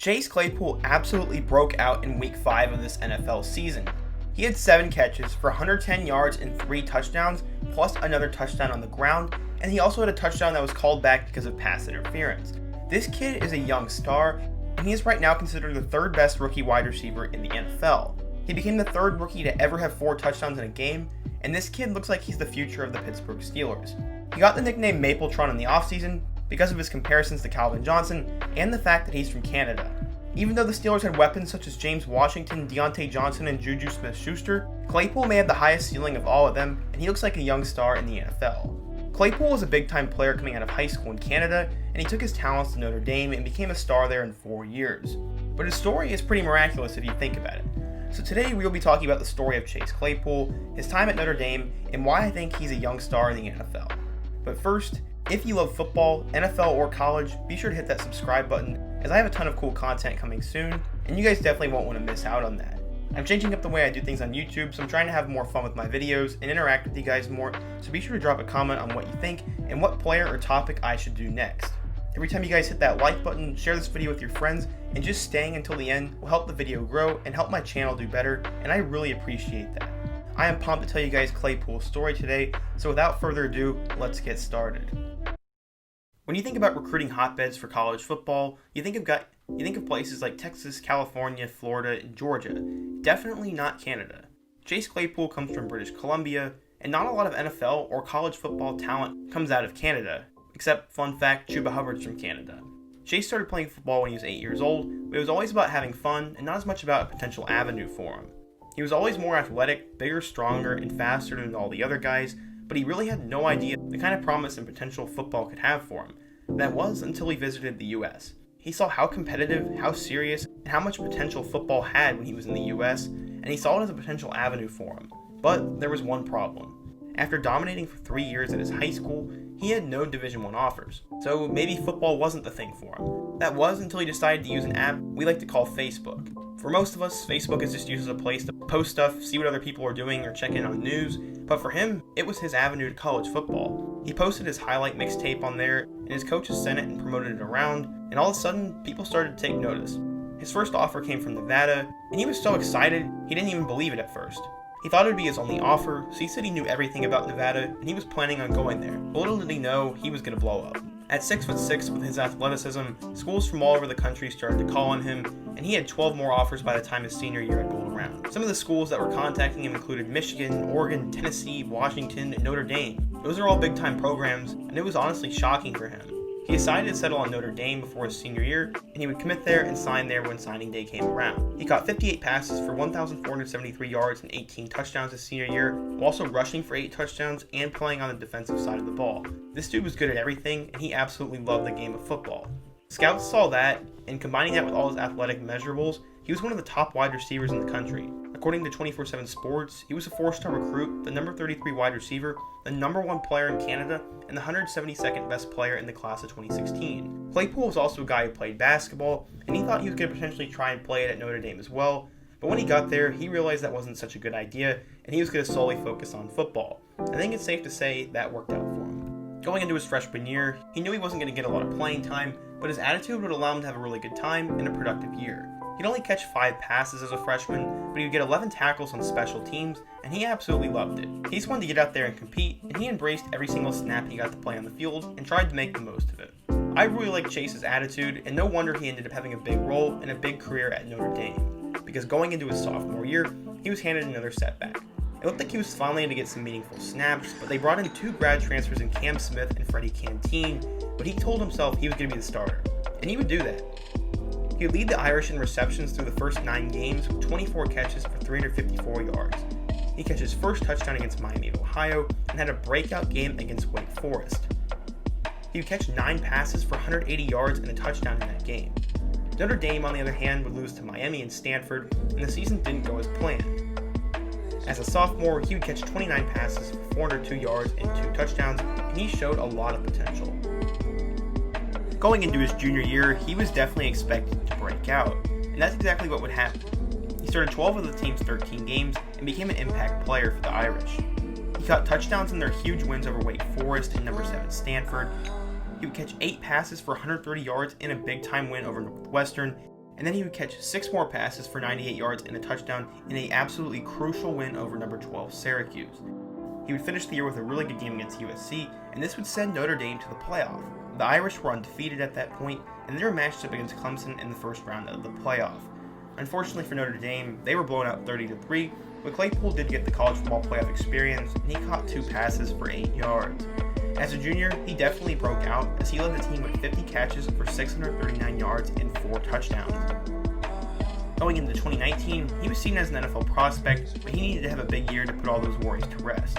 Chase Claypool absolutely broke out in Week 5 of this NFL season. He had 7 catches for 110 yards and 3 touchdowns, plus another touchdown on the ground, and he also had a touchdown that was called back because of pass interference. This kid is a young star, and he is right now considered the 3rd best rookie wide receiver in the NFL. He became the 3rd rookie to ever have 4 touchdowns in a game, and this kid looks like he's the future of the Pittsburgh Steelers. He got the nickname Mapletron in the offseason because of his comparisons to Calvin Johnson and the fact that he's from Canada. Even though the Steelers had weapons such as James Washington, Deontay Johnson, and Juju Smith-Schuster, Claypool may have the highest ceiling of all of them, and he looks like a young star in the NFL. Claypool was a big-time player coming out of high school in Canada, and he took his talents to Notre Dame and became a star there in 4 years. But his story is pretty miraculous if you think about it. So today we will be talking about the story of Chase Claypool, his time at Notre Dame, and why I think he's a young star in the NFL. But first, if you love football, NFL, or college, be sure to hit that subscribe button, as I have a ton of cool content coming soon, and you guys definitely won't want to miss out on that. I'm changing up the way I do things on YouTube, so I'm trying to have more fun with my videos and interact with you guys more, so be sure to drop a comment on what you think and what player or topic I should do next. Every time you guys hit that like button, share this video with your friends, and just staying until the end will help the video grow and help my channel do better, and I really appreciate that. I am pumped to tell you guys Claypool's story today, so without further ado, let's get started. When you think about recruiting hotbeds for college football, you think of places like Texas, California, Florida, and Georgia. Definitely not Canada. Chase Claypool comes from British Columbia, and not a lot of NFL or college football talent comes out of Canada, except, fun fact, Chuba Hubbard's from Canada. Chase started playing football when he was 8 years old, but it was always about having fun and not as much about a potential avenue for him. He was always more athletic, bigger, stronger, and faster than all the other guys, but he really had no idea the kind of promise and potential football could have for him. That was until he visited the US. He saw how competitive, how serious, and how much potential football had when he was in the US, and he saw it as a potential avenue for him. But there was one problem. After dominating for 3 years at his high school, he had no Division I offers, so maybe football wasn't the thing for him. That was until he decided to use an app we like to call Facebook. For most of us, Facebook is just used as a place to post stuff, see what other people are doing, or check in on news, but for him, it was his avenue to college football. He posted his highlight mixtape on there, and his coaches sent it and promoted it around, and all of a sudden, people started to take notice. His first offer came from Nevada, and he was so excited, he didn't even believe it at first. He thought it would be his only offer, so he said he knew everything about Nevada, and he was planning on going there. But little did he know, he was going to blow up. At 6'6" with his athleticism, schools from all over the country started to call on him, and he had 12 more offers by the time his senior year had rolled around. Some of the schools that were contacting him included Michigan, Oregon, Tennessee, Washington, and Notre Dame. Those are all big-time programs, and it was honestly shocking for him. He decided to settle on Notre Dame before his senior year, and he would commit there and sign there when signing day came around. He caught 58 passes for 1,473 yards and 18 touchdowns his senior year, while also rushing for 8 touchdowns and playing on the defensive side of the ball. This dude was good at everything, and he absolutely loved the game of football. Scouts saw that, and combining that with all his athletic measurables, he was one of the top wide receivers in the country. According to 24/7 Sports, he was a 4-star recruit, the number 33 wide receiver, the number 1 player in Canada, and the 172nd best player in the class of 2016. Claypool was also a guy who played basketball, and he thought he was going to potentially try and play it at Notre Dame as well, but when he got there, he realized that wasn't such a good idea, and he was going to solely focus on football. I think it's safe to say that worked out for him. Going into his freshman year, he knew he wasn't going to get a lot of playing time, but his attitude would allow him to have a really good time and a productive year. He'd only catch 5 passes as a freshman, but he would get 11 tackles on special teams, and he absolutely loved it. He just wanted to get out there and compete, and he embraced every single snap he got to play on the field and tried to make the most of it. I really like Chase's attitude, and no wonder he ended up having a big role and a big career at Notre Dame, because going into his sophomore year, he was handed another setback. It looked like he was finally going to get some meaningful snaps, but they brought in 2 grad transfers in Cam Smith and Freddie Canteen, but he told himself he was going to be the starter, and he would do that. He would lead the Irish in receptions through the first 9 games with 24 catches for 354 yards. He catches his first touchdown against Miami of Ohio and had a breakout game against Wake Forest. He would catch 9 passes for 180 yards and a touchdown in that game. Notre Dame, on the other hand, would lose to Miami and Stanford, and the season didn't go as planned. As a sophomore, he would catch 29 passes for 402 yards and 2 touchdowns, and he showed a lot of potential. Going into his junior year, he was definitely expected to break out, and that's exactly what would happen. He started 12 of the team's 13 games and became an impact player for the Irish. He caught touchdowns in their huge wins over Wake Forest and number 7 Stanford. He would catch 8 passes for 130 yards in a big-time win over Northwestern, and then he would catch 6 more passes for 98 yards and a touchdown in an absolutely crucial win over number 12 Syracuse. He would finish the year with a really good game against USC, and this would send Notre Dame to the playoff. The Irish were undefeated at that point, and they were matched up against Clemson in the first round of the playoff. Unfortunately for Notre Dame, they were blown out 30-3, but Claypool did get the college football playoff experience, and he caught 2 passes for 8 yards. As a junior, he definitely broke out as he led the team with 50 catches for 639 yards and 4 touchdowns. Going into 2019, he was seen as an NFL prospect, but he needed to have a big year to put all those worries to rest.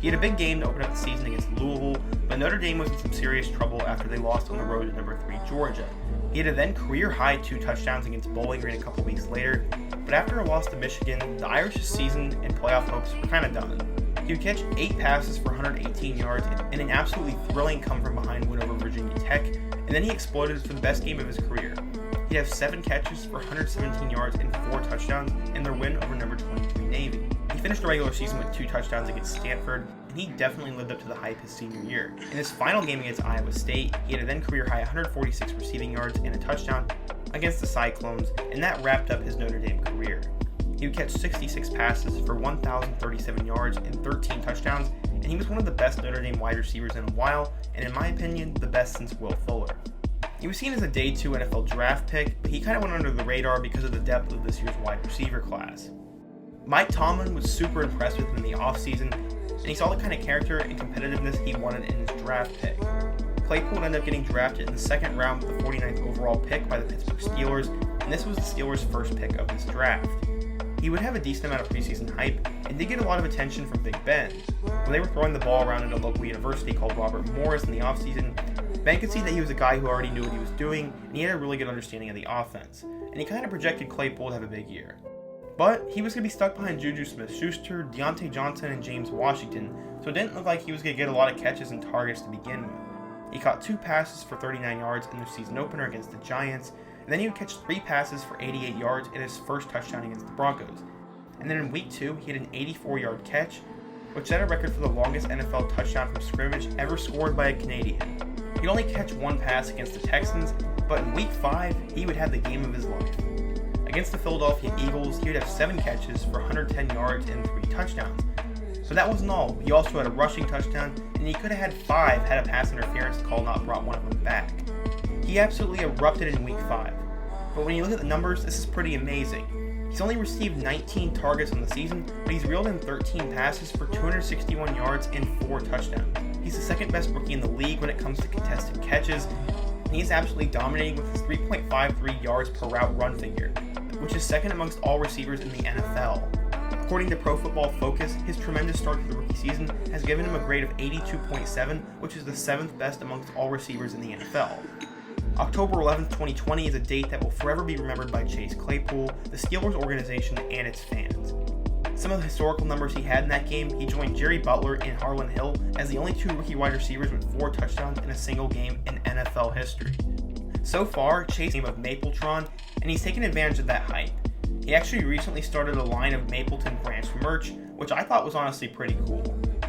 He had a big game to open up the season against Louisville, but Notre Dame was in some serious trouble after they lost on the road to number 3 Georgia. He had a then career-high 2 touchdowns against Bowling Green a couple weeks later, but after a loss to Michigan, the Irish's season and playoff hopes were kind of done. He would catch 8 passes for 118 yards in an absolutely thrilling come-from-behind win over Virginia Tech, and then he exploded for the best game of his career. He'd have 7 catches for 117 yards and 4 touchdowns in their win over number 23 Navy. He finished the regular season with 2 touchdowns against Stanford, and he definitely lived up to the hype his senior year. In his final game against Iowa State, he had a then career-high 146 receiving yards and a touchdown against the Cyclones, and that wrapped up his Notre Dame career. He would catch 66 passes for 1,037 yards and 13 touchdowns, and he was one of the best Notre Dame wide receivers in a while, and in my opinion, the best since Will Fuller. He was seen as a day 2 NFL draft pick, but he kind of went under the radar because of the depth of this year's wide receiver class. Mike Tomlin was super impressed with him in the offseason, and he saw the kind of character and competitiveness he wanted in his draft pick. Claypool would end up getting drafted in the 2nd round with the 49th overall pick by the Pittsburgh Steelers, and this was the Steelers' first pick of this draft. He would have a decent amount of preseason hype and did get a lot of attention from Big Ben. When they were throwing the ball around at a local university called Robert Morris in the offseason, Ben could see that he was a guy who already knew what he was doing, and he had a really good understanding of the offense, and he kind of projected Claypool to have a big year. But he was going to be stuck behind Juju Smith-Schuster, Deontay Johnson, and James Washington, so it didn't look like he was going to get a lot of catches and targets to begin with. He caught 2 passes for 39 yards in their season opener against the Giants, and then he would catch 3 passes for 88 yards in his first touchdown against the Broncos. And then in week 2, he had an 84-yard catch, which set a record for the longest NFL touchdown from scrimmage ever scored by a Canadian. He'd only catch 1 pass against the Texans, but in week 5, he would have the game of his life. Against the Philadelphia Eagles, he would have 7 catches for 110 yards and 3 touchdowns. But that wasn't all. He also had a rushing touchdown, and he could have had 5 had a pass interference call not brought one of them back. He absolutely erupted in week 5. But when you look at the numbers, this is pretty amazing. He's only received 19 targets on the season, but he's reeled in 13 passes for 261 yards and 4 touchdowns. He's the 2nd best rookie in the league when it comes to contested catches, and he's absolutely dominating with his 3.53 yards per route run figure, which is 2nd amongst all receivers in the NFL. According to Pro Football Focus, his tremendous start to the rookie season has given him a grade of 82.7, which is the 7th best amongst all receivers in the NFL. October 11th, 2020 is a date that will forever be remembered by Chase Claypool, the Steelers organization, and its fans. Some of the historical numbers he had in that game, he joined Jerry Butler and Harlan Hill as the only 2 rookie wide receivers with 4 touchdowns in a single game in NFL history. So far, Chase is a game of Mapletron, and he's taken advantage of that hype. He actually recently started a line of Mapleton Branch merch, which I thought was honestly pretty cool.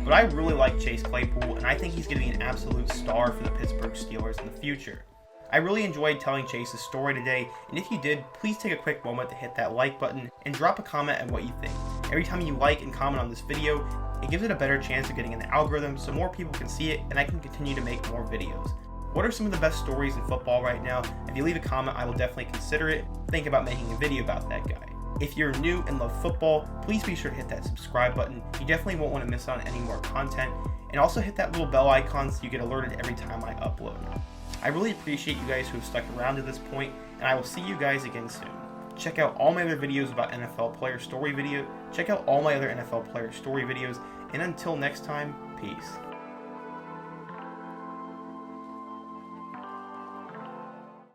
But I really like Chase Claypool, and I think he's going to be an absolute star for the Pittsburgh Steelers in the future. I really enjoyed telling Chase's story today, and if you did, please take a quick moment to hit that like button and drop a comment on what you think. Every time you like and comment on this video, it gives it a better chance of getting in the algorithm so more people can see it and I can continue to make more videos. What are some of the best stories in football right now? If you leave a comment, I will definitely consider it. Think about making a video about that guy. If you're new and love football, please be sure to hit that subscribe button. You definitely won't want to miss out on any more content. And also hit that little bell icon so you get alerted every time I upload. I really appreciate you guys who have stuck around to this point, and I will see you guys again soon. Check out all my other videos about NFL player story videos. Check out all my other NFL player story videos, and until next time, peace.